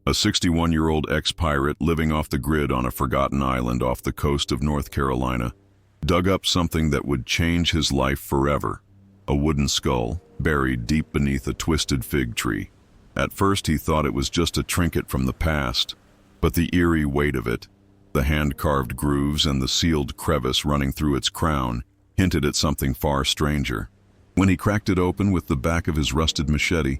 A 61-year-old ex-pirate living off the grid on a forgotten island off the coast of North Carolina dug up something that would change his life forever. A wooden skull, buried deep beneath a twisted fig tree. At first he thought it was just a trinket from the past, but the eerie weight of it, the hand-carved grooves and the sealed crevice running through its crown, hinted at something far stranger. When he cracked it open with the back of his rusted machete,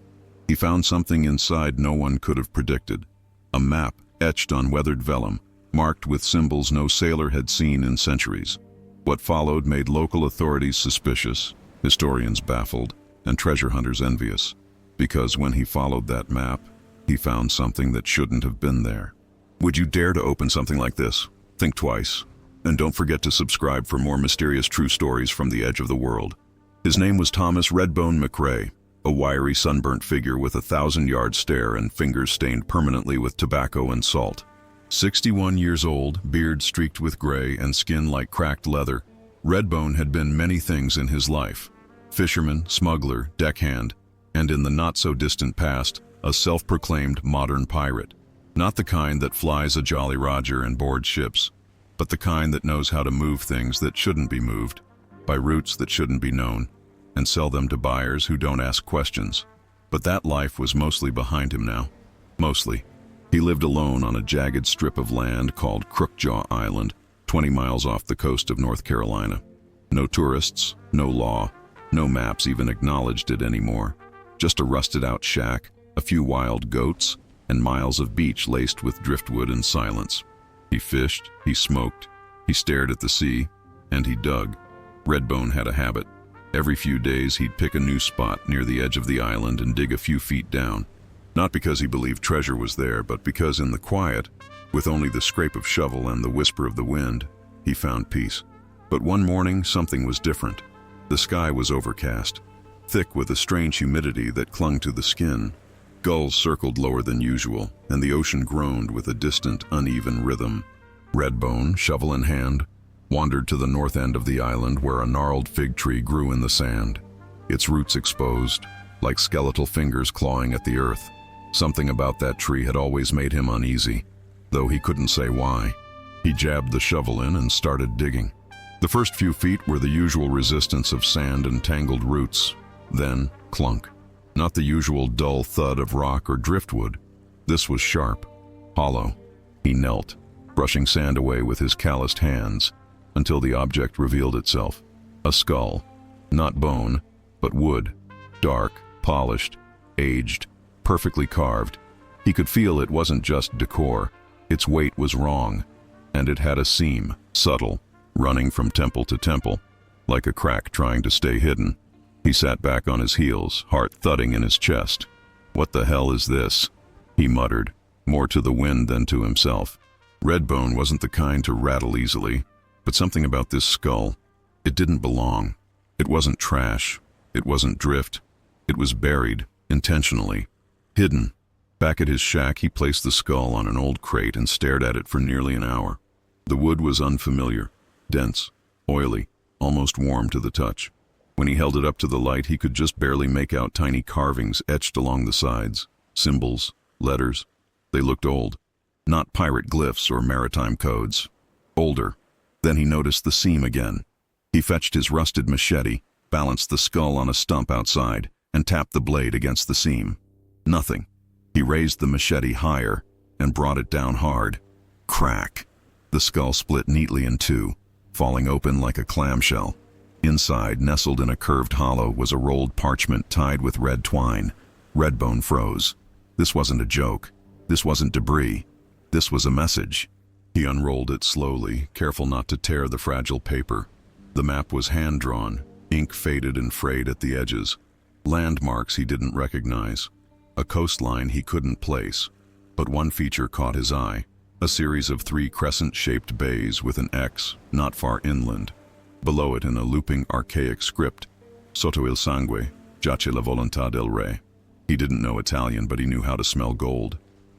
he found something inside no one could have predicted. A map etched on weathered vellum, marked with symbols no sailor had seen in centuries. What followed made local authorities suspicious, historians baffled, and treasure hunters envious. Because when he followed that map, he found something that shouldn't have been there. Would you dare to open something like this? Think twice. And don't forget to subscribe for more mysterious true stories from the edge of the world. His name was Thomas Redbone McRae, a wiry sunburnt figure with a 1,000-yard stare and fingers stained permanently with tobacco and salt. 61 years old, beard streaked with gray and skin like cracked leather, Redbone had been many things in his life. Fisherman, smuggler, deckhand, and in the not-so-distant past, a self-proclaimed modern pirate. Not the kind that flies a Jolly Roger and boards ships, but the kind that knows how to move things that shouldn't be moved, by routes that shouldn't be known, and sell them to buyers who don't ask questions. But that life was mostly behind him now. Mostly. He lived alone on a jagged strip of land called Crookjaw Island, 20 miles off the coast of North Carolina. No tourists, no law, no maps even acknowledged it anymore. Just a rusted-out shack, a few wild goats, and miles of beach laced with driftwood and silence. He fished, he smoked, he stared at the sea, and he dug. Redbone had a habit. Every few days he'd pick a new spot near the edge of the island and dig a few feet down. Not because he believed treasure was there, but because in the quiet, with only the scrape of shovel and the whisper of the wind, he found peace. But one morning something was different. The sky was overcast, thick with a strange humidity that clung to the skin. Gulls circled lower than usual, and the ocean groaned with a distant, uneven rhythm. Redbone, shovel in hand, wandered to the north end of the island where a gnarled fig tree grew in the sand, its roots exposed, like skeletal fingers clawing at the earth. Something about that tree had always made him uneasy, though he couldn't say why. He jabbed the shovel in and started digging. The first few feet were the usual resistance of sand and tangled roots. Then, clunk. Not the usual dull thud of rock or driftwood. This was sharp, hollow. He knelt, brushing sand away with his calloused hands, until the object revealed itself. A skull. Not bone, but wood. Dark, polished, aged, perfectly carved. He could feel it wasn't just decor. Its weight was wrong, and it had a seam, subtle, running from temple to temple, like a crack trying to stay hidden. He sat back on his heels, heart thudding in his chest. "What the hell is this?" he muttered, more to the wind than to himself. Redbone wasn't the kind to rattle easily, but something about this skull, it didn't belong. It wasn't trash. It wasn't drift. It was buried, intentionally, hidden. Back at his shack, he placed the skull on an old crate and stared at it for nearly an hour. The wood was unfamiliar, dense, oily, almost warm to the touch. When he held it up to the light, he could just barely make out tiny carvings etched along the sides, symbols, letters. They looked old, not pirate glyphs or maritime codes. Older. Then he noticed the seam again. He fetched his rusted machete, balanced the skull on a stump outside, and tapped the blade against the seam. Nothing. He raised the machete higher and brought it down hard. Crack. The skull split neatly in two, falling open like a clamshell. Inside, nestled in a curved hollow, was a rolled parchment tied with red twine. Redbone froze. This wasn't a joke. This wasn't debris. This was a message. He unrolled it slowly, careful not to tear the fragile paper. The map was hand-drawn, ink faded and frayed at the edges. Landmarks he didn't recognize. A coastline he couldn't place. But one feature caught his eye. A series of 3 crescent-shaped bays with an X, not far inland. Below it, in a looping archaic script, Sotto il sangue, giace la volontà del re. He didn't know Italian, but he knew how to smell gold.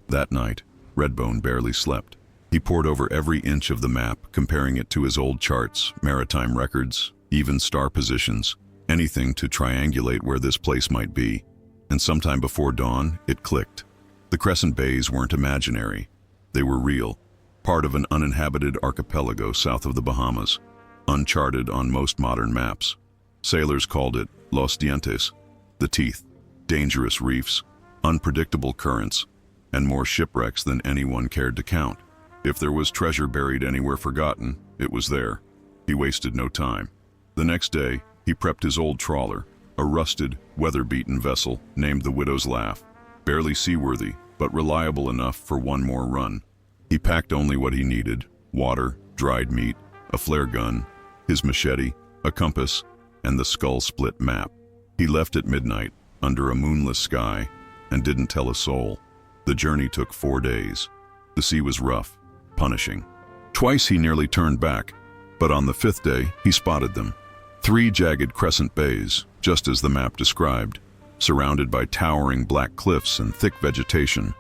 That night, Redbone barely slept. He pored over every inch of the map, comparing it to his old charts, maritime records, even star positions, anything to triangulate where this place might be. And sometime before dawn, it clicked. The crescent bays weren't imaginary. They were real, part of an uninhabited archipelago south of the Bahamas, uncharted on most modern maps. Sailors called it Los Dientes, the teeth, dangerous reefs, unpredictable currents, and more shipwrecks than anyone cared to count. If there was treasure buried anywhere forgotten, it was there. He wasted no time. The next day, he prepped his old trawler, a rusted, weather-beaten vessel named the Widow's Laugh, barely seaworthy, but reliable enough for one more run. He packed only what he needed: water, dried meat, a flare gun, his machete, a compass, and the skull-split map. He left at midnight, under a moonless sky, and didn't tell a soul. The journey took 4 days. The sea was rough, punishing. Twice he nearly turned back, but on the 5th day he spotted them. 3 jagged crescent bays, just as the map described, surrounded by towering black cliffs and thick vegetation.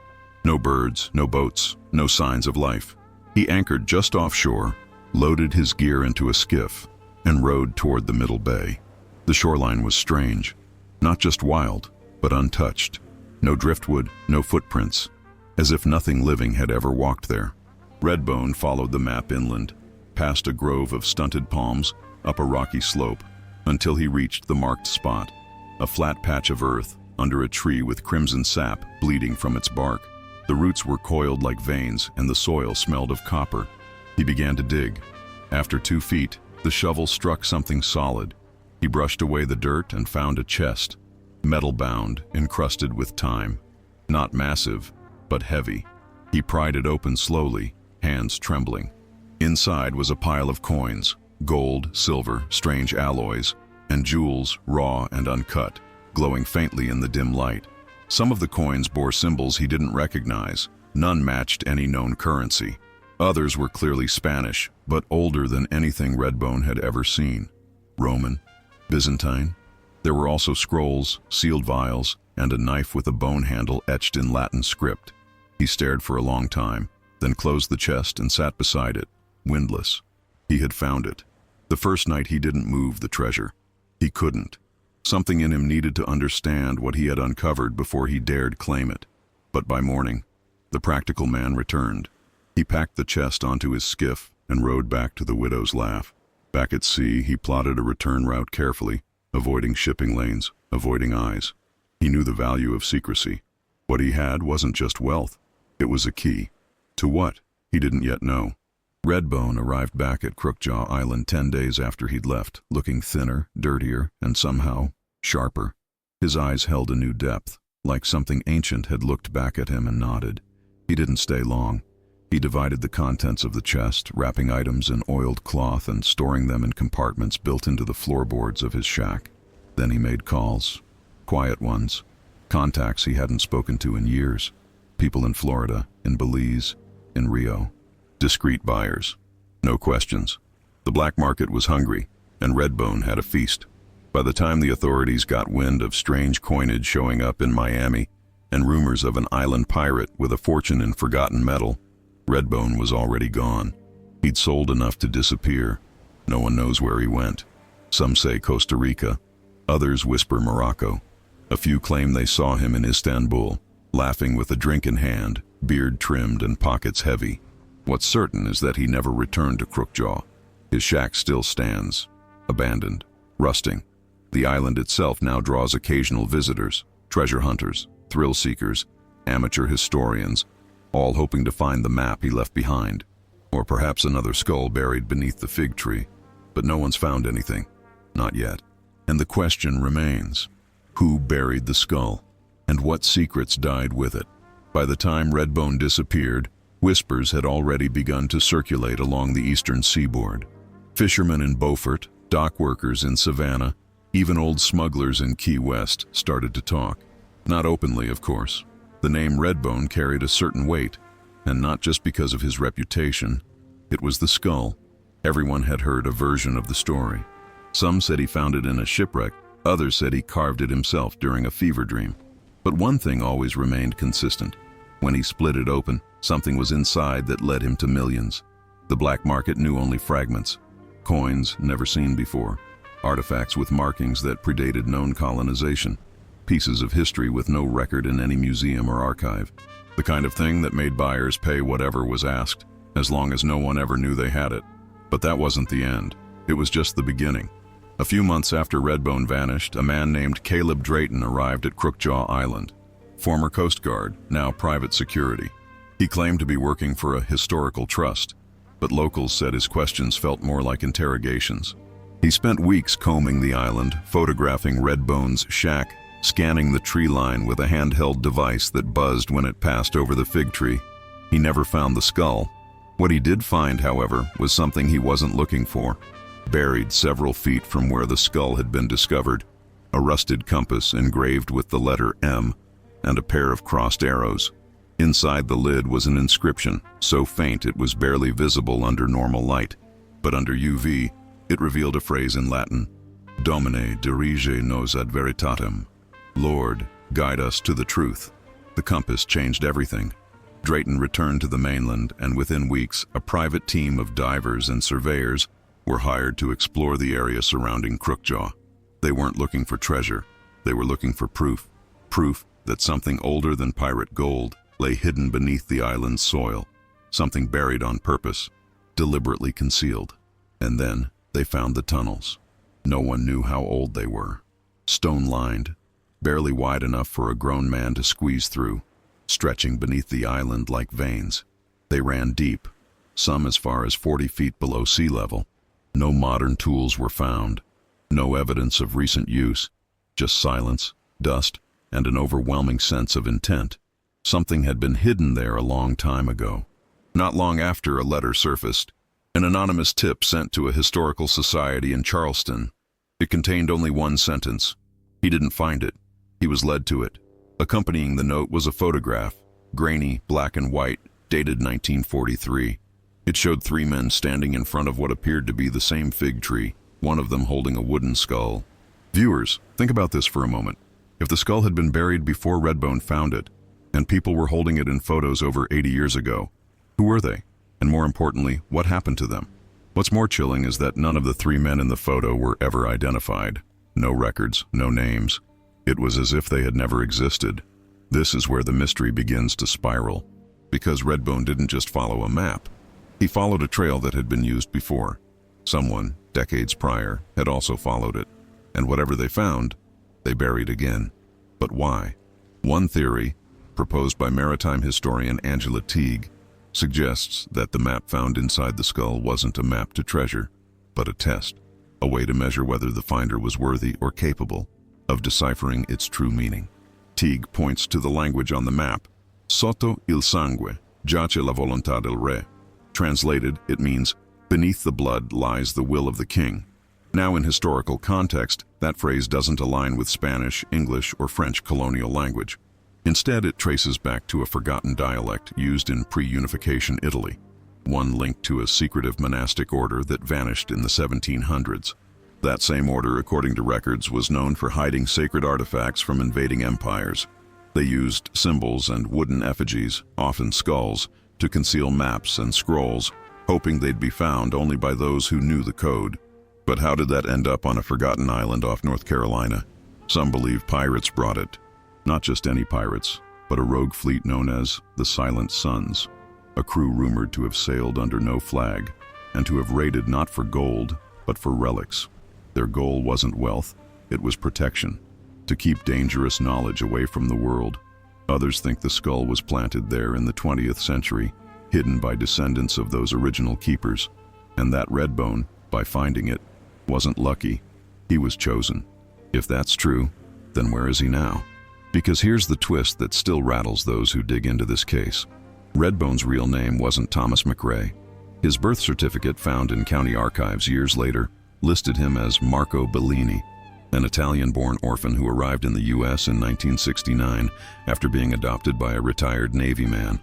No birds, no boats, no signs of life. He anchored just offshore, loaded his gear into a skiff, and rowed toward the middle bay. The shoreline was strange, not just wild, but untouched. No driftwood, no footprints, as if nothing living had ever walked there. Redbone followed the map inland, past a grove of stunted palms, up a rocky slope, until he reached the marked spot, a flat patch of earth under a tree with crimson sap bleeding from its bark. The roots were coiled like veins, and the soil smelled of copper. He began to dig. After 2 feet, the shovel struck something solid. He brushed away the dirt and found a chest, metal-bound, encrusted with time. Not massive, but heavy. He pried it open slowly, hands trembling. Inside was a pile of coins, gold, silver, strange alloys, and jewels, raw and uncut, glowing faintly in the dim light. Some of the coins bore symbols he didn't recognize. None matched any known currency. Others were clearly Spanish, but older than anything Redbone had ever seen. Roman, Byzantine. There were also scrolls, sealed vials, and a knife with a bone handle etched in Latin script. He stared for a long time, then closed the chest and sat beside it, windless. He had found it. The first night he didn't move the treasure. He couldn't. Something in him needed to understand what he had uncovered before he dared claim it. But by morning, the practical man returned. He packed the chest onto his skiff and rowed back to the Widow's Laugh. Back at sea, he plotted a return route carefully, avoiding shipping lanes, avoiding eyes. He knew the value of secrecy. What he had wasn't just wealth. It was a key. To what? He didn't yet know. Redbone arrived back at Crookjaw Island 10 days after he'd left, looking thinner, dirtier, and somehow sharper. His eyes held a new depth, like something ancient had looked back at him and nodded. He didn't stay long. He divided the contents of the chest, wrapping items in oiled cloth and storing them in compartments built into the floorboards of his shack. Then he made calls. Quiet ones. Contacts he hadn't spoken to in years. People in Florida, in Belize, in Rio. Discreet buyers. No questions. The black market was hungry, and Redbone had a feast. By the time the authorities got wind of strange coinage showing up in Miami and rumors of an island pirate with a fortune in forgotten metal, Redbone was already gone. He'd sold enough to disappear. No one knows where he went. Some say Costa Rica. Others whisper Morocco. A few claim they saw him in Istanbul, laughing with a drink in hand, beard trimmed and pockets heavy. What's certain is that he never returned to Crookjaw. His shack still stands, abandoned, rusting. The island itself now draws occasional visitors, treasure hunters, thrill seekers, amateur historians, all hoping to find the map he left behind, or perhaps another skull buried beneath the fig tree. But no one's found anything. Not yet. And the question remains, who buried the skull? And what secrets died with it? By the time Redbone disappeared, whispers had already begun to circulate along the eastern seaboard. Fishermen in Beaufort, dock workers in Savannah, even old smugglers in Key West started to talk. Not openly, of course. The name Redbone carried a certain weight, and not just because of his reputation. It was the skull. Everyone had heard a version of the story. Some said he found it in a shipwreck, others said he carved it himself during a fever dream. But one thing always remained consistent. When he split it open, something was inside that led him to millions. The black market knew only fragments. Coins never seen before. Artifacts with markings that predated known colonization. Pieces of history with no record in any museum or archive. The kind of thing that made buyers pay whatever was asked, as long as no one ever knew they had it. But that wasn't the end. It was just the beginning. A few months after Redbone vanished, a man named Caleb Drayton arrived at Crookjaw Island. Former Coast Guard, now private security. He claimed to be working for a historical trust, but locals said his questions felt more like interrogations. He spent weeks combing the island, photographing Redbone's shack, scanning the tree line with a handheld device that buzzed when it passed over the fig tree. He never found the skull. What he did find, however, was something he wasn't looking for. Buried several feet from where the skull had been discovered, a rusted compass engraved with the letter M and a pair of crossed arrows. Inside the lid was an inscription, so faint it was barely visible under normal light, but under UV, it revealed a phrase in Latin, Domine dirige nos ad veritatem. Lord, guide us to the truth. The compass changed everything. Drayton returned to the mainland, and within weeks, a private team of divers and surveyors were hired to explore the area surrounding Crookjaw. They weren't looking for treasure. They were looking for proof. Proof that something older than pirate gold lay hidden beneath the island's soil. Something buried on purpose, deliberately concealed. And then they found the tunnels. No one knew how old they were. Stone-lined, barely wide enough for a grown man to squeeze through, stretching beneath the island like veins. They ran deep, some as far as 40 feet below sea level. No modern tools were found, no evidence of recent use, just silence, dust, and an overwhelming sense of intent. Something had been hidden there a long time ago. Not long after, a letter surfaced, an anonymous tip sent to a historical society in Charleston. It contained only one sentence. He didn't find it. He was led to it. Accompanying the note was a photograph, grainy, black and white, dated 1943. It showed three men standing in front of what appeared to be the same fig tree, one of them holding a wooden skull. Viewers, think about this for a moment. If the skull had been buried before Redbone found it, and people were holding it in photos over 80 years ago, who were they? And more importantly, what happened to them? What's more chilling is that none of the three men in the photo were ever identified. No records, no names. It was as if they had never existed. This is where the mystery begins to spiral. Because Redbone didn't just follow a map. He followed a trail that had been used before. Someone, decades prior, had also followed it. And whatever they found, they buried again. But why? One theory, proposed by maritime historian Angela Teague, suggests that the map found inside the skull wasn't a map to treasure, but a test, a way to measure whether the finder was worthy or capable of deciphering its true meaning. Teague points to the language on the map, Sotto il sangue giace la volontà del re. Translated, it means, beneath the blood lies the will of the king. Now, in historical context, that phrase doesn't align with Spanish, English, or French colonial language. Instead, it traces back to a forgotten dialect used in pre-unification Italy, one linked to a secretive monastic order that vanished in the 1700s. That same order, according to records, was known for hiding sacred artifacts from invading empires. They used symbols and wooden effigies, often skulls, to conceal maps and scrolls, hoping they'd be found only by those who knew the code. But how did that end up on a forgotten island off North Carolina? Some believe pirates brought it. Not just any pirates, but a rogue fleet known as the Silent Suns, a crew rumored to have sailed under no flag and to have raided not for gold, but for relics. Their goal wasn't wealth, it was protection, to keep dangerous knowledge away from the world. Others think the skull was planted there in the 20th century, hidden by descendants of those original keepers, and that Redbone, by finding it, wasn't lucky. He was chosen. If that's true, then where is he now? Because here's the twist that still rattles those who dig into this case. Redbone's real name wasn't Thomas McRae. His birth certificate, found in county archives years later, listed him as Marco Bellini, an Italian-born orphan who arrived in the U.S. in 1969 after being adopted by a retired Navy man.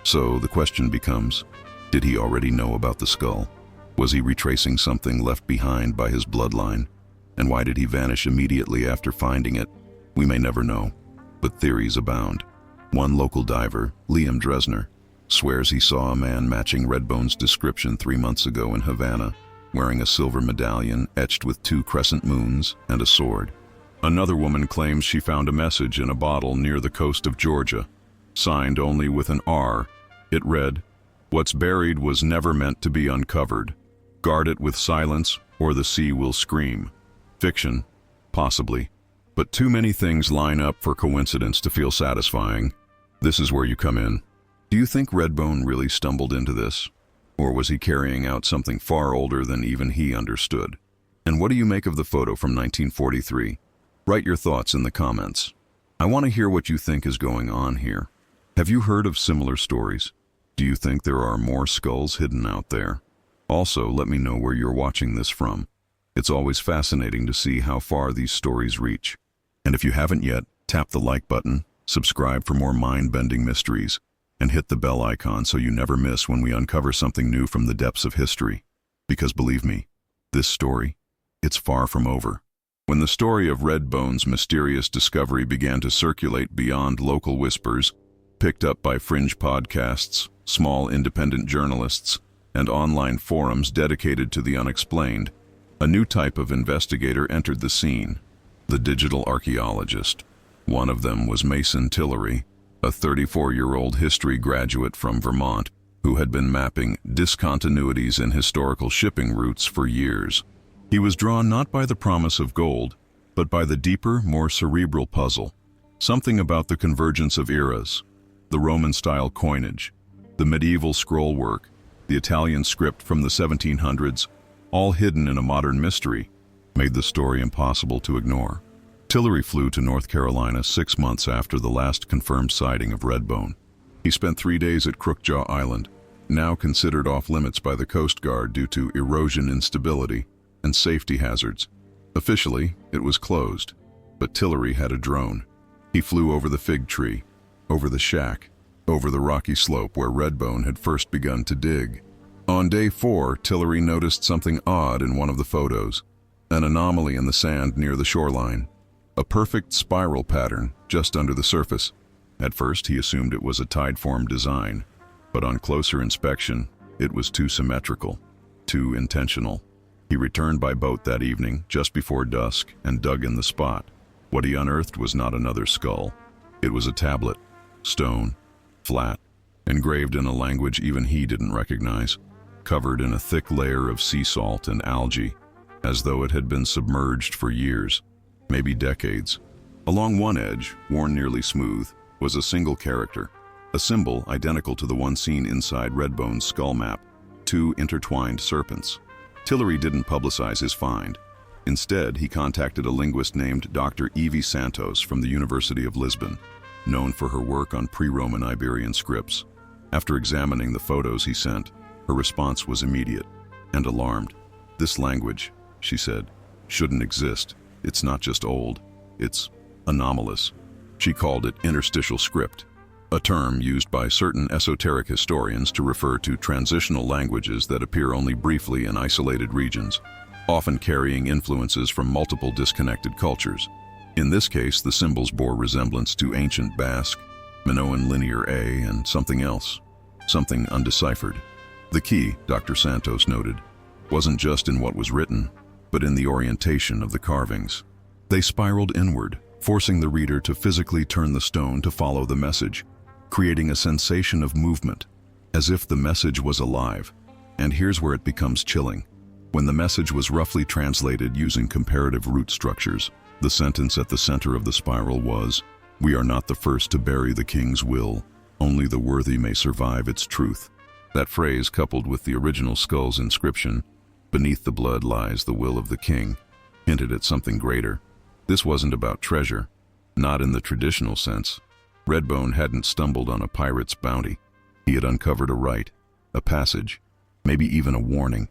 So the question becomes, did he already know about the skull? Was he retracing something left behind by his bloodline? And why did he vanish immediately after finding it? We may never know, but theories abound. One local diver, Liam Dresner, swears he saw a man matching Redbone's description 3 months ago in Havana, wearing a silver medallion etched with 2 crescent moons and a sword. Another woman claims she found a message in a bottle near the coast of Georgia. signed only with an R. It read, "What's buried was never meant to be uncovered. Guard it with silence, or the sea will scream." Fiction? Possibly. But too many things line up for coincidence to feel satisfying. This is where you come in. Do you think Redbone really stumbled into this? Or was he carrying out something far older than even he understood? And what do you make of the photo from 1943? Write your thoughts in the comments. I want to hear what you think is going on here. Have you heard of similar stories? Do you think there are more skulls hidden out there? Also, let me know where you're watching this from. It's always fascinating to see how far these stories reach. And if you haven't yet, tap the like button, subscribe for more mind-bending mysteries, and hit the bell icon so you never miss when we uncover something new from the depths of history. Because believe me, this story, it's far from over. When the story of Redbone's mysterious discovery began to circulate beyond local whispers, picked up by fringe podcasts, small independent journalists, and online forums dedicated to the unexplained, a new type of investigator entered the scene, the digital archaeologist. One of them was Mason Tillery, a 34-year-old history graduate from Vermont who had been mapping discontinuities in historical shipping routes for years. He was drawn not by the promise of gold, but by the deeper, more cerebral puzzle. Something about the convergence of eras, the Roman-style coinage, the medieval scroll work, the Italian script from the 1700s, all hidden in a modern mystery, made the story impossible to ignore. Tillery flew to North Carolina 6 months after the last confirmed sighting of Redbone. He spent 3 days at Crookjaw Island, now considered off-limits by the Coast Guard due to erosion instability and safety hazards. Officially, it was closed, but Tillery had a drone. He flew over the fig tree, over the shack, over the rocky slope where Redbone had first begun to dig. On day 4, Tillery noticed something odd in one of the photos, an anomaly in the sand near the shoreline, a perfect spiral pattern just under the surface. At first, he assumed it was a tide-form design, but on closer inspection, it was too symmetrical, too intentional. He returned by boat that evening, just before dusk, and dug in the spot. What he unearthed was not another skull. It was a tablet, stone, flat, engraved in a language even he didn't recognize, covered in a thick layer of sea salt and algae, as though it had been submerged for years, maybe decades. Along one edge, worn nearly smooth, was a single character, a symbol identical to the one seen inside Redbone's skull map, 2 intertwined serpents. Tillery didn't publicize his find. Instead, he contacted a linguist named Dr. Evie Santos from the University of Lisbon, known for her work on pre-Roman Iberian scripts. After examining the photos he sent, her response was immediate and alarmed. "This language," she said, "shouldn't exist. It's not just old, it's anomalous." She called it interstitial script, a term used by certain esoteric historians to refer to transitional languages that appear only briefly in isolated regions, often carrying influences from multiple disconnected cultures. In this case, the symbols bore resemblance to ancient Basque, Minoan Linear A, and something else, something undeciphered. The key, Dr. Santos noted, wasn't just in what was written, but in the orientation of the carvings. They spiraled inward, forcing the reader to physically turn the stone to follow the message, creating a sensation of movement, as if the message was alive. And here's where it becomes chilling. When the message was roughly translated using comparative root structures, the sentence at the center of the spiral was, "We are not the first to bury the king's will. Only the worthy may survive its truth." That phrase, coupled with the original skull's inscription, "Beneath the blood lies the will of the king," hinted at something greater. This wasn't about treasure, not in the traditional sense. Redbone hadn't stumbled on a pirate's bounty. He had uncovered a rite, a passage, maybe even a warning.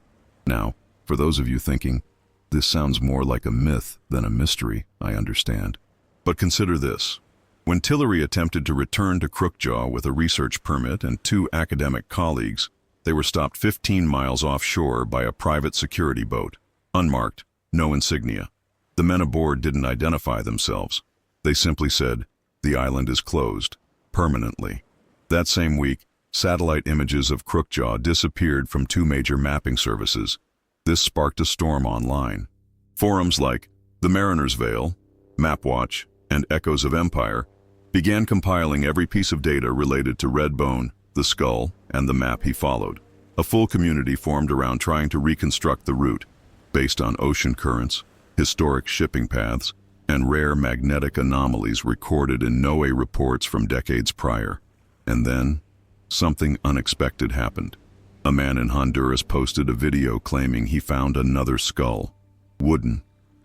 Now, for those of you thinking, this sounds more like a myth than a mystery, I understand. But consider this. When Tillery attempted to return to Crookjaw with a research permit and 2 academic colleagues, they were stopped 15 miles offshore by a private security boat, unmarked, no insignia. The men aboard didn't identify themselves. They simply said, "The island is closed, permanently." That same week, satellite images of Crookjaw disappeared from 2 major mapping services. This sparked a storm online. Forums like The Mariner's Vale, MapWatch, and Echoes of Empire began compiling every piece of data related to Redbone, the skull, and the map he followed. A full community formed around trying to reconstruct the route, based on ocean currents, historic shipping paths, and rare magnetic anomalies recorded in NOAA reports from decades prior. And then, something unexpected happened. A man in Honduras posted a video claiming he found another skull, wooden,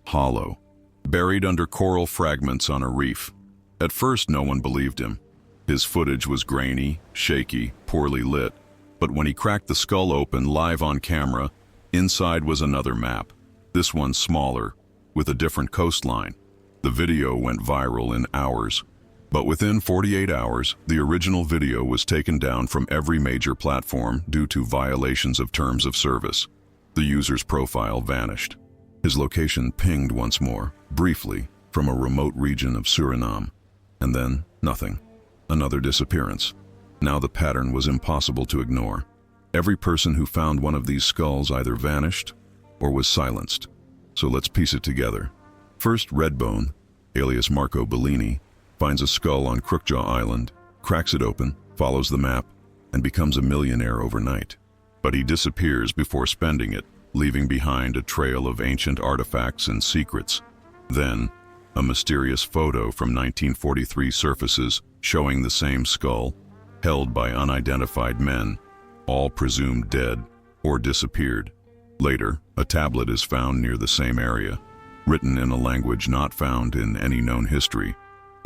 hollow, buried under coral fragments on a reef. At first, no one believed him. His footage was grainy, shaky, poorly lit, but when he cracked the skull open live on camera, inside was another map, this one smaller, with a different coastline. The video went viral in hours, but within 48 hours, the original video was taken down from every major platform due to violations of terms of service. The user's profile vanished. His location pinged once more, briefly, from a remote region of Suriname. And then, nothing. Another disappearance. Now the pattern was impossible to ignore. Every person who found one of these skulls either vanished or was silenced. So let's piece it together. First, Redbone, alias Marco Bellini, finds a skull on Crookjaw Island, cracks it open, follows the map, and becomes a millionaire overnight. But he disappears before spending it, leaving behind a trail of ancient artifacts and secrets. Then, a mysterious photo from 1943 surfaces showing the same skull, held by unidentified men, all presumed dead or disappeared. Later, a tablet is found near the same area, written in a language not found in any known history,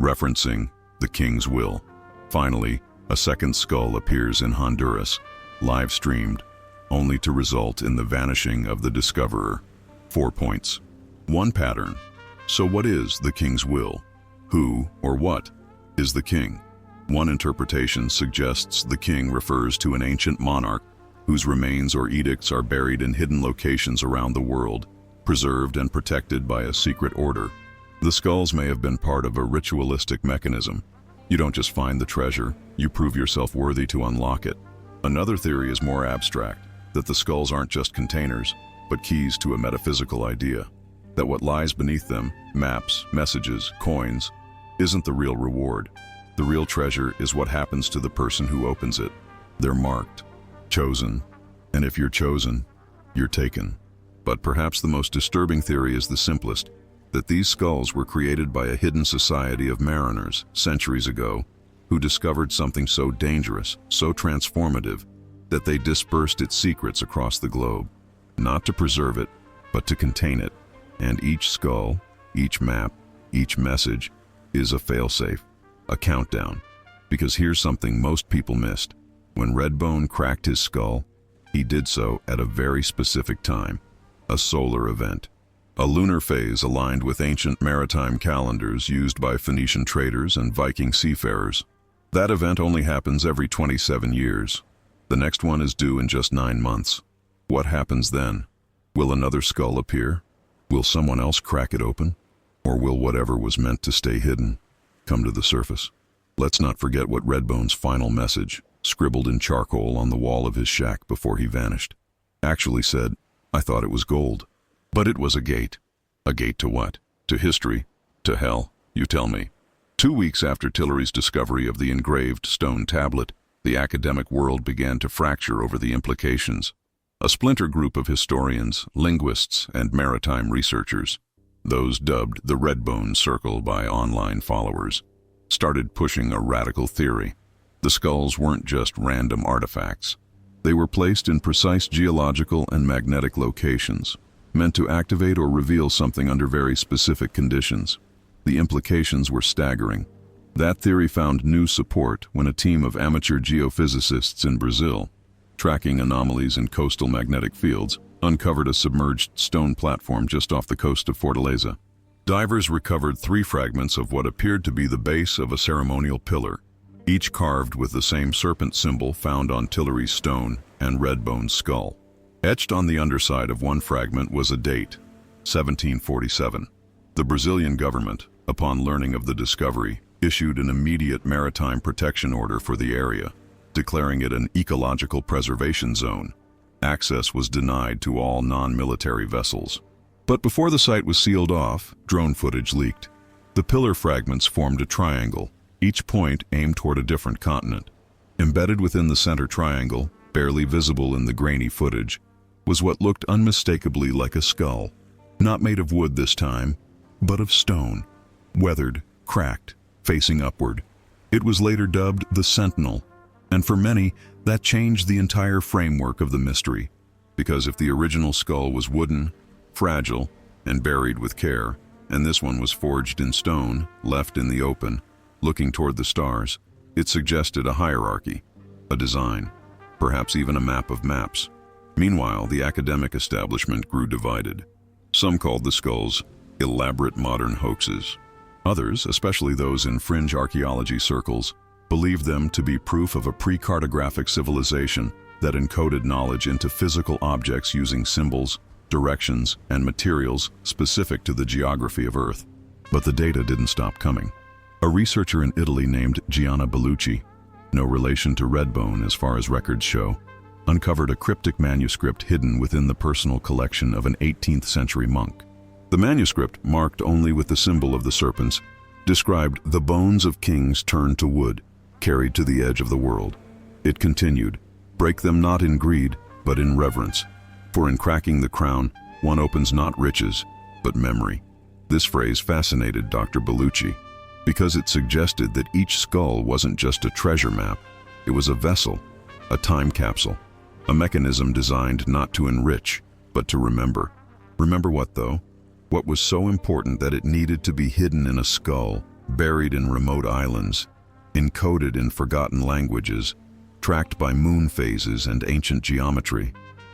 referencing the king's will. Finally, a second skull appears in Honduras, live-streamed, only to result in the vanishing of the discoverer. 4 points. 1 pattern. So what is the king's will? Who or what is the king? One interpretation suggests the king refers to an ancient monarch whose remains or edicts are buried in hidden locations around the world, preserved and protected by a secret order. The skulls may have been part of a ritualistic mechanism. You don't just find the treasure, you prove yourself worthy to unlock it. Another theory is more abstract, that the skulls aren't just containers, but keys to a metaphysical idea. That what lies beneath them, maps, messages, coins, isn't the real reward. The real treasure is what happens to the person who opens it. They're marked, chosen, and if you're chosen, you're taken. But perhaps the most disturbing theory is the simplest, that these skulls were created by a hidden society of mariners centuries ago who discovered something so dangerous, so transformative, that they dispersed its secrets across the globe, not to preserve it, but to contain it. And each skull, each map, each message is a failsafe, a countdown. Because here's something most people missed. When Redbone cracked his skull, he did so at a very specific time, a solar event. A lunar phase aligned with ancient maritime calendars used by Phoenician traders and Viking seafarers. That event only happens every 27 years. The next one is due in just 9 months. What happens then? Will another skull appear? Will someone else crack it open? Or will whatever was meant to stay hidden come to the surface? Let's not forget what Redbone's final message, scribbled in charcoal on the wall of his shack before he vanished, actually said, "I thought it was gold." But it was a gate. A gate to what? To history? To hell? You tell me. 2 weeks after Tillery's discovery of the engraved stone tablet, the academic world began to fracture over the implications. A splinter group of historians, linguists, and maritime researchers, those dubbed the Redbone Circle by online followers, started pushing a radical theory. The skulls weren't just random artifacts. They were placed in precise geological and magnetic locations, meant to activate or reveal something under very specific conditions. The implications were staggering. That theory found new support when a team of amateur geophysicists in Brazil, tracking anomalies in coastal magnetic fields, uncovered a submerged stone platform just off the coast of Fortaleza. Divers recovered 3 fragments of what appeared to be the base of a ceremonial pillar, each carved with the same serpent symbol found on Tillery's stone and Redbone's skull. Etched on the underside of one fragment was a date, 1747. The Brazilian government, upon learning of the discovery, issued an immediate maritime protection order for the area, declaring it an ecological preservation zone. Access was denied to all non-military vessels. But before the site was sealed off, drone footage leaked. The pillar fragments formed a triangle, each point aimed toward a different continent. Embedded within the center triangle, barely visible in the grainy footage, was what looked unmistakably like a skull. Not made of wood this time, but of stone, weathered, cracked, facing upward. It was later dubbed the Sentinel, and for many, that changed the entire framework of the mystery, because if the original skull was wooden, fragile, and buried with care, and this one was forged in stone, left in the open, looking toward the stars, it suggested a hierarchy, a design, perhaps even a map of maps. Meanwhile, the academic establishment grew divided. Some called the skulls elaborate modern hoaxes. Others, especially those in fringe archaeology circles, believed them to be proof of a pre-cartographic civilization that encoded knowledge into physical objects using symbols, directions, and materials specific to the geography of Earth. But the data didn't stop coming. A researcher in Italy named Gianna Bellucci, no relation to Redbone as far as records show, uncovered a cryptic manuscript hidden within the personal collection of an 18th century monk. The manuscript, marked only with the symbol of the serpents, described the bones of kings turned to wood, carried to the edge of the world. It continued, break them not in greed, but in reverence. For in cracking the crown, one opens not riches, but memory. This phrase fascinated Dr. Bellucci, because it suggested that each skull wasn't just a treasure map, it was a vessel, a time capsule, a mechanism designed not to enrich, but to remember. Remember what though? What was so important that it needed to be hidden in a skull, buried in remote islands, encoded in forgotten languages, tracked by moon phases and ancient geometry.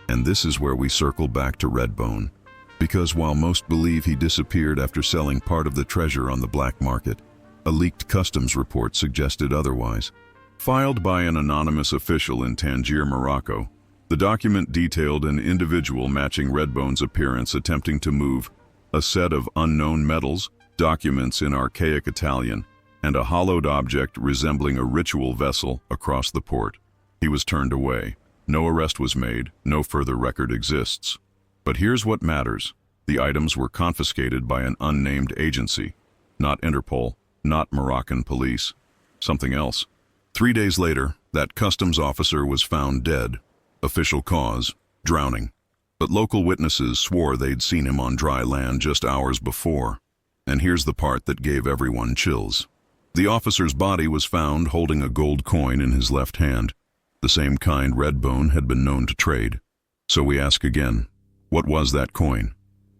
And this is where we circle back to Redbone, because while most believe he disappeared after selling part of the treasure on the black market, a leaked customs report suggested otherwise. Filed by an anonymous official in Tangier, Morocco, the document detailed an individual matching Redbone's appearance attempting to move a set of unknown metals, documents in archaic Italian, and a hollowed object resembling a ritual vessel across the port. He was turned away. No arrest was made, no further record exists. But here's what matters. The items were confiscated by an unnamed agency. Not Interpol, not Moroccan police. Something else. 3 days later, that customs officer was found dead. Official cause, drowning. But local witnesses swore they'd seen him on dry land just hours before. And here's the part that gave everyone chills. The officer's body was found holding a gold coin in his left hand, the same kind Redbone had been known to trade. So we ask again, what was that coin?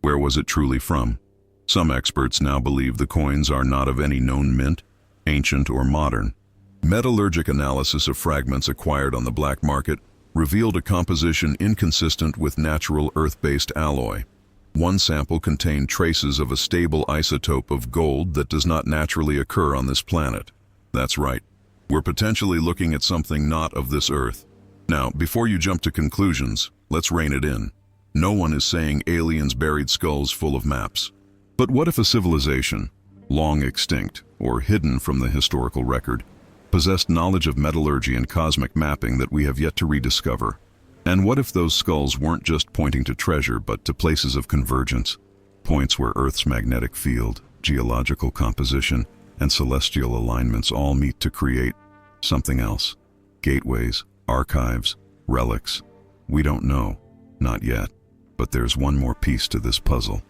Where was it truly from? Some experts now believe the coins are not of any known mint, ancient or modern. Metallurgic analysis of fragments acquired on the black market revealed a composition inconsistent with natural earth-based alloy. One sample contained traces of a stable isotope of gold that does not naturally occur on this planet. That's right. We're potentially looking at something not of this earth. Now, before you jump to conclusions, let's rein it in. No one is saying aliens buried skulls full of maps. But what if a civilization, long extinct or hidden from the historical record, possessed knowledge of metallurgy and cosmic mapping that we have yet to rediscover? And what if those skulls weren't just pointing to treasure, but to places of convergence, points where Earth's magnetic field, geological composition, and celestial alignments all meet to create something else? Gateways, archives, relics. We don't know, not yet, but there's one more piece to this puzzle.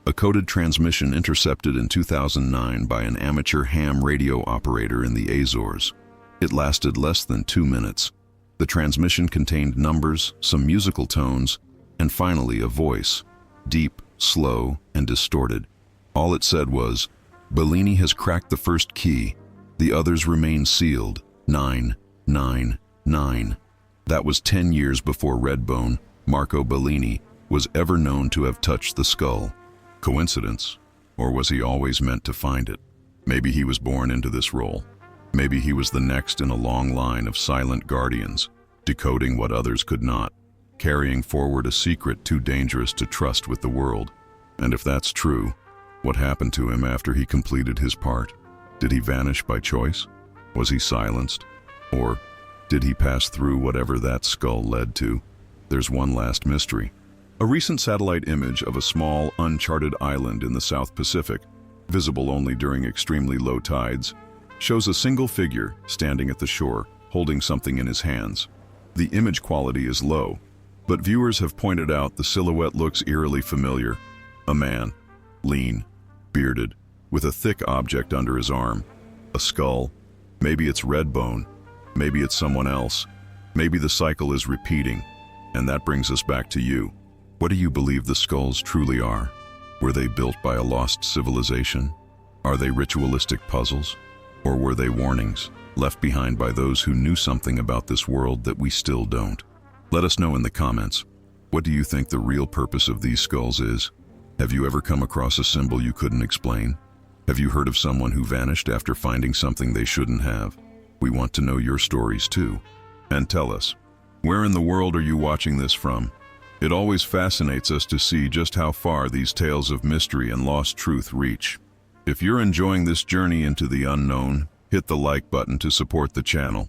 A coded transmission intercepted in 2009 by an amateur ham radio operator in the Azores. It lasted less than 2 minutes. The transmission contained numbers, some musical tones, and finally a voice, deep, slow, and distorted. All it said was, "Bellini has cracked the first key. The others remain sealed. 999. That was 10 years before Redbone, Marco Bellini, was ever known to have touched the skull. Coincidence? Or was he always meant to find it? Maybe he was born into this role. Maybe he was the next in a long line of silent guardians, decoding what others could not, carrying forward a secret too dangerous to trust with the world. And if that's true, what happened to him after he completed his part? Did he vanish by choice? Was he silenced? Or did he pass through whatever that skull led to? There's one last mystery. A recent satellite image of a small, uncharted island in the South Pacific, visible only during extremely low tides, shows a single figure standing at the shore, holding something in his hands. The image quality is low, but viewers have pointed out the silhouette looks eerily familiar. A man, lean, bearded, with a thick object under his arm. A skull. Maybe it's Redbone. Maybe it's someone else. Maybe the cycle is repeating. And that brings us back to you. What do you believe the skulls truly are? Were they built by a lost civilization? Are they ritualistic puzzles? Or were they warnings, left behind by those who knew something about this world that we still don't? Let us know in the comments. What do you think the real purpose of these skulls is? Have you ever come across a symbol you couldn't explain? Have you heard of someone who vanished after finding something they shouldn't have? We want to know your stories too. And tell us, where in the world are you watching this from? It always fascinates us to see just how far these tales of mystery and lost truth reach. If you're enjoying this journey into the unknown, hit the like button to support the channel.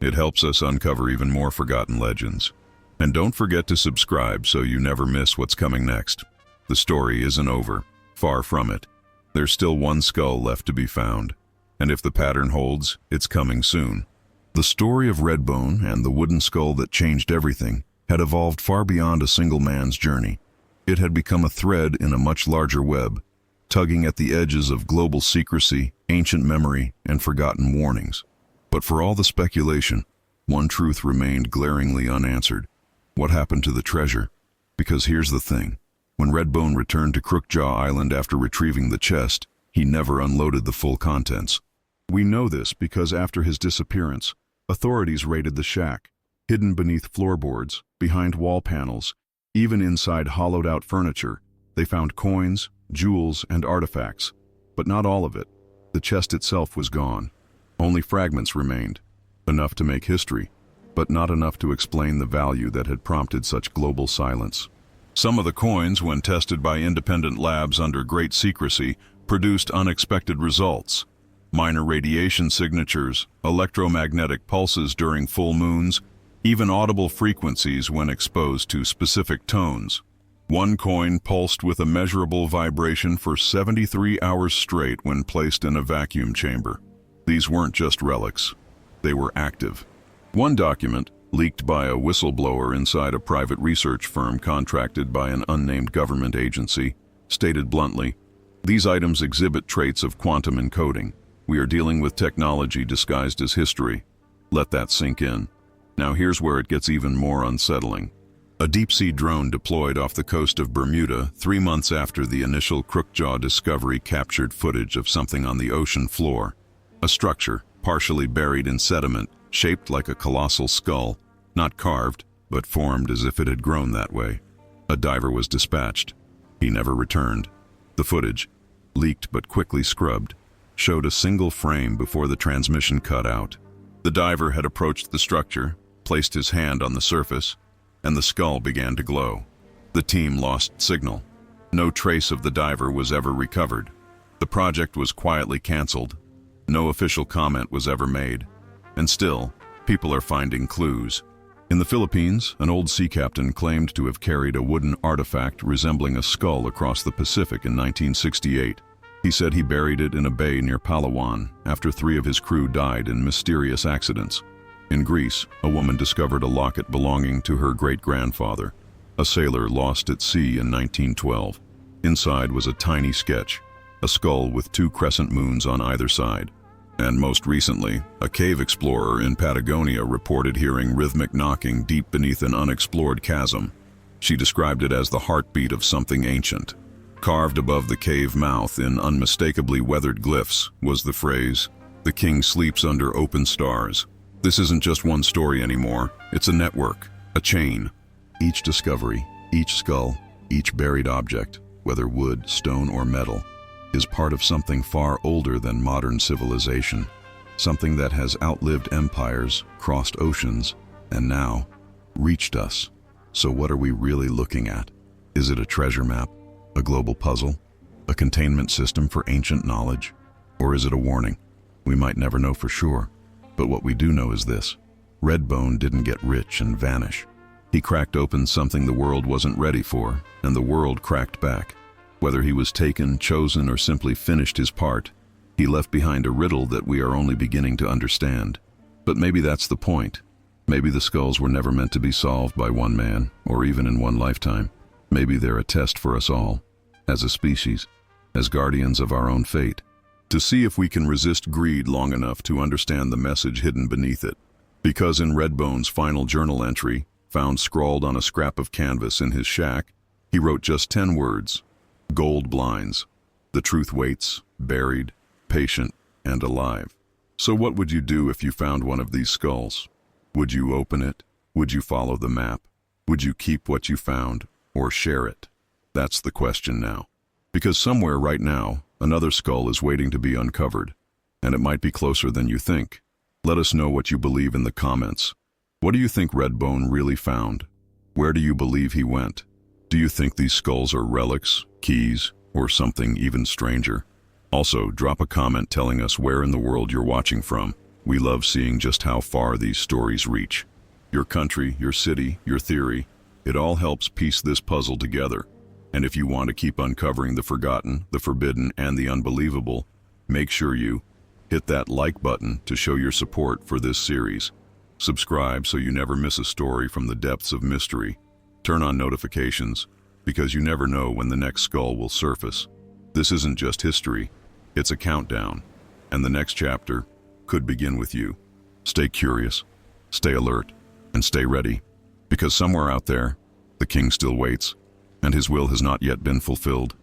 It helps us uncover even more forgotten legends. And don't forget to subscribe so you never miss what's coming next. The story isn't over. Far from it. There's still one skull left to be found. And if the pattern holds, it's coming soon. The story of Redbone and the wooden skull that changed everything had evolved far beyond a single man's journey. It had become a thread in a much larger web, tugging at the edges of global secrecy, ancient memory, and forgotten warnings. But for all the speculation, one truth remained glaringly unanswered. What happened to the treasure? Because here's the thing. When Redbone returned to Crookjaw Island after retrieving the chest, he never unloaded the full contents. We know this because after his disappearance, authorities raided the shack, hidden beneath floorboards, behind wall panels, even inside hollowed-out furniture. They found coins, jewels, and artifacts, but not all of it. The chest itself was gone. Only fragments remained, enough to make history, but not enough to explain the value that had prompted such global silence. Some of the coins, when tested by independent labs under great secrecy, produced unexpected results. Minor radiation signatures, electromagnetic pulses during full moons, even audible frequencies when exposed to specific tones. One coin pulsed with a measurable vibration for 73 hours straight when placed in a vacuum chamber. These weren't just relics. They were active. One document, leaked by a whistleblower inside a private research firm contracted by an unnamed government agency, stated bluntly, "These items exhibit traits of quantum encoding. We are dealing with technology disguised as history." Let that sink in. Now here's where it gets even more unsettling. A deep-sea drone deployed off the coast of Bermuda 3 months after the initial Crookjaw discovery captured footage of something on the ocean floor. A structure, partially buried in sediment, shaped like a colossal skull, not carved, but formed as if it had grown that way. A diver was dispatched. He never returned. The footage, leaked but quickly scrubbed, showed a single frame before the transmission cut out. The diver had approached the structure, placed his hand on the surface, and the skull began to glow. The team lost signal. No trace of the diver was ever recovered. The project was quietly canceled. No official comment was ever made. And still, people are finding clues. In the Philippines, an old sea captain claimed to have carried a wooden artifact resembling a skull across the Pacific in 1968. He said he buried it in a bay near Palawan after 3 of his crew died in mysterious accidents. In Greece, a woman discovered a locket belonging to her great-grandfather, a sailor lost at sea in 1912. Inside was a tiny sketch, a skull with 2 crescent moons on either side. And most recently, a cave explorer in Patagonia reported hearing rhythmic knocking deep beneath an unexplored chasm. She described it as the heartbeat of something ancient. Carved above the cave mouth in unmistakably weathered glyphs was the phrase, "The king sleeps under open stars." This isn't just one story anymore. It's a network, a chain. Each discovery, each skull, each buried object, whether wood, stone, or metal, is part of something far older than modern civilization, something that has outlived empires, crossed oceans, and now reached us. So what are we really looking at? Is it a treasure map, a global puzzle, a containment system for ancient knowledge, or is it a warning? We might never know for sure, but what we do know is this: Redbone didn't get rich and vanish. He cracked open something the world wasn't ready for, and the world cracked back. Whether he was taken, chosen, or simply finished his part, He left behind a riddle that we are only beginning to understand. But maybe that's the point. Maybe the skulls were never meant to be solved by one man, or even in one lifetime. Maybe they're a test for us all, as a species, as guardians of our own fate, to see if we can resist greed long enough to understand the message hidden beneath it. Because in Redbone's final journal entry, found scrawled on a scrap of canvas in his shack, he wrote just 10 words: gold blinds. The truth waits, buried, patient, and alive. So what would you do if you found one of these skulls? Would you open it? Would you follow the map? Would you keep what you found, or share it? That's the question now. Because somewhere right now, another skull is waiting to be uncovered, and it might be closer than you think. Let us know what you believe in the comments. What do you think Redbone really found? Where do you believe he went? Do you think these skulls are relics, keys, or something even stranger? Also, drop a comment telling us where in the world you're watching from. We love seeing just how far these stories reach. Your country, your city, your theory, it all helps piece this puzzle together. And if you want to keep uncovering the forgotten, the forbidden, and the unbelievable, make sure you hit that like button to show your support for this series. Subscribe so you never miss a story from the depths of mystery. Turn on notifications, because you never know when the next skull will surface. This isn't just history, it's a countdown, and the next chapter could begin with you. Stay curious, stay alert, and stay ready, because somewhere out there, the king still waits, and his will has not yet been fulfilled.